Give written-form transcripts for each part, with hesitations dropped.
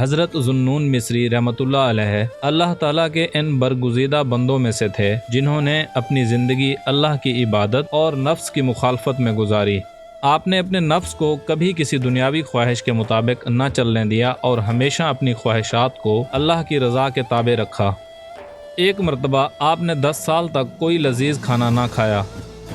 حضرت ذوالنون مصری رحمۃ اللہ علیہ اللہ تعالیٰ کے ان برگزیدہ بندوں میں سے تھے جنہوں نے اپنی زندگی اللہ کی عبادت اور نفس کی مخالفت میں گزاری۔ آپ نے اپنے نفس کو کبھی کسی دنیاوی خواہش کے مطابق نہ چلنے دیا اور ہمیشہ اپنی خواہشات کو اللہ کی رضا کے تابع رکھا۔ ایک مرتبہ آپ نے 10 سال تک کوئی لذیذ کھانا نہ کھایا،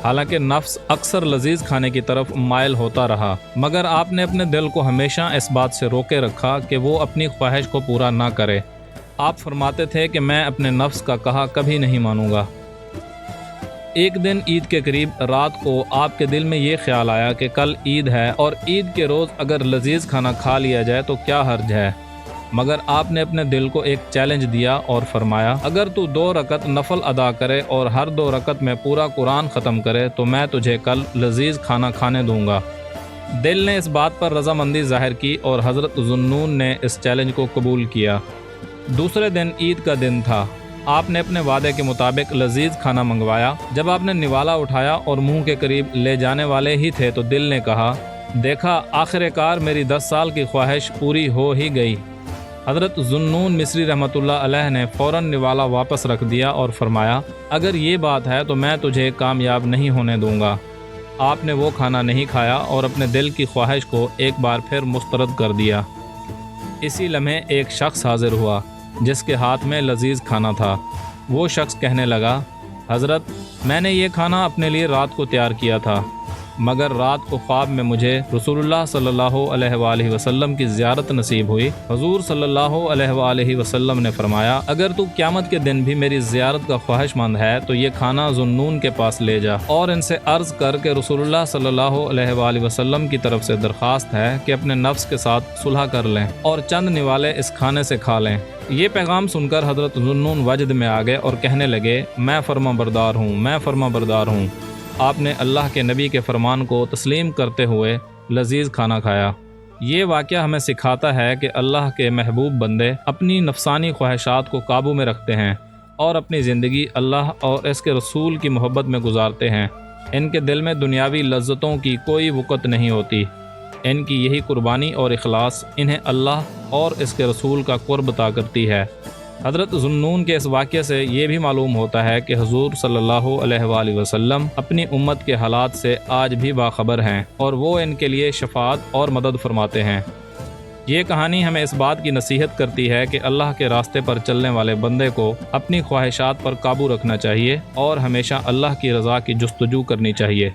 حالانکہ نفس اکثر لذیذ کھانے کی طرف مائل ہوتا رہا، مگر آپ نے اپنے دل کو ہمیشہ اس بات سے روکے رکھا کہ وہ اپنی خواہش کو پورا نہ کرے۔ آپ فرماتے تھے کہ میں اپنے نفس کا کہا کبھی نہیں مانوں گا۔ ایک دن عید کے قریب رات کو آپ کے دل میں یہ خیال آیا کہ کل عید ہے اور عید کے روز اگر لذیذ کھانا کھا لیا جائے تو کیا حرج ہے، مگر آپ نے اپنے دل کو ایک چیلنج دیا اور فرمایا اگر تو 2 رکعت نفل ادا کرے اور ہر 2 رکعت میں پورا قرآن ختم کرے تو میں تجھے کل لذیذ کھانا کھانے دوں گا۔ دل نے اس بات پر رضامندی ظاہر کی اور حضرت ذوالنون نے اس چیلنج کو قبول کیا۔ دوسرے دن عید کا دن تھا۔ آپ نے اپنے وعدے کے مطابق لذیذ کھانا منگوایا۔ جب آپ نے نوالا اٹھایا اور منہ کے قریب لے جانے والے ہی تھے تو دل نے کہا دیکھا آخر کار میری 10 سال کی خواہش پوری ہو ہی گئی۔ حضرت ذوالنون مصری رحمۃ اللہ علیہ نے فوراً نوالا واپس رکھ دیا اور فرمایا اگر یہ بات ہے تو میں تجھے کامیاب نہیں ہونے دوں گا۔ آپ نے وہ کھانا نہیں کھایا اور اپنے دل کی خواہش کو ایک بار پھر مسترد کر دیا۔ اسی لمحے ایک شخص حاضر ہوا جس کے ہاتھ میں لذیذ کھانا تھا۔ وہ شخص کہنے لگا حضرت میں نے یہ کھانا اپنے لیے رات کو تیار کیا تھا، مگر رات کو خواب میں مجھے رسول اللہ صلی اللہ علیہ وآلہ وسلم کی زیارت نصیب ہوئی۔ حضور صلی اللہ علیہ وآلہ وسلم نے فرمایا اگر تو قیامت کے دن بھی میری زیارت کا خواہش مند ہے تو یہ کھانا ذوالنون کے پاس لے جا اور ان سے عرض کر کے رسول اللہ صلی اللہ علیہ وآلہ وسلم کی طرف سے درخواست ہے کہ اپنے نفس کے ساتھ صلح کر لیں اور چند نوالے اس کھانے سے کھا لیں۔ یہ پیغام سن کر حضرت ذوالنون وجد میں آ گئے اور کہنے لگے میں فرما بردار ہوں، میں فرما بردار ہوں۔ آپ نے اللہ کے نبی کے فرمان کو تسلیم کرتے ہوئے لذیذ کھانا کھایا۔ یہ واقعہ ہمیں سکھاتا ہے کہ اللہ کے محبوب بندے اپنی نفسانی خواہشات کو قابو میں رکھتے ہیں اور اپنی زندگی اللہ اور اس کے رسول کی محبت میں گزارتے ہیں۔ ان کے دل میں دنیاوی لذتوں کی کوئی وقت نہیں ہوتی۔ ان کی یہی قربانی اور اخلاص انہیں اللہ اور اس کے رسول کا قرب عطا کرتی ہے۔ حضرت ذوالنون کے اس واقعے سے یہ بھی معلوم ہوتا ہے کہ حضور صلی اللہ علیہ وآلہ وسلم اپنی امت کے حالات سے آج بھی باخبر ہیں اور وہ ان کے لیے شفاعت اور مدد فرماتے ہیں۔ یہ کہانی ہمیں اس بات کی نصیحت کرتی ہے کہ اللہ کے راستے پر چلنے والے بندے کو اپنی خواہشات پر قابو رکھنا چاہیے اور ہمیشہ اللہ کی رضا کی جستجو کرنی چاہیے۔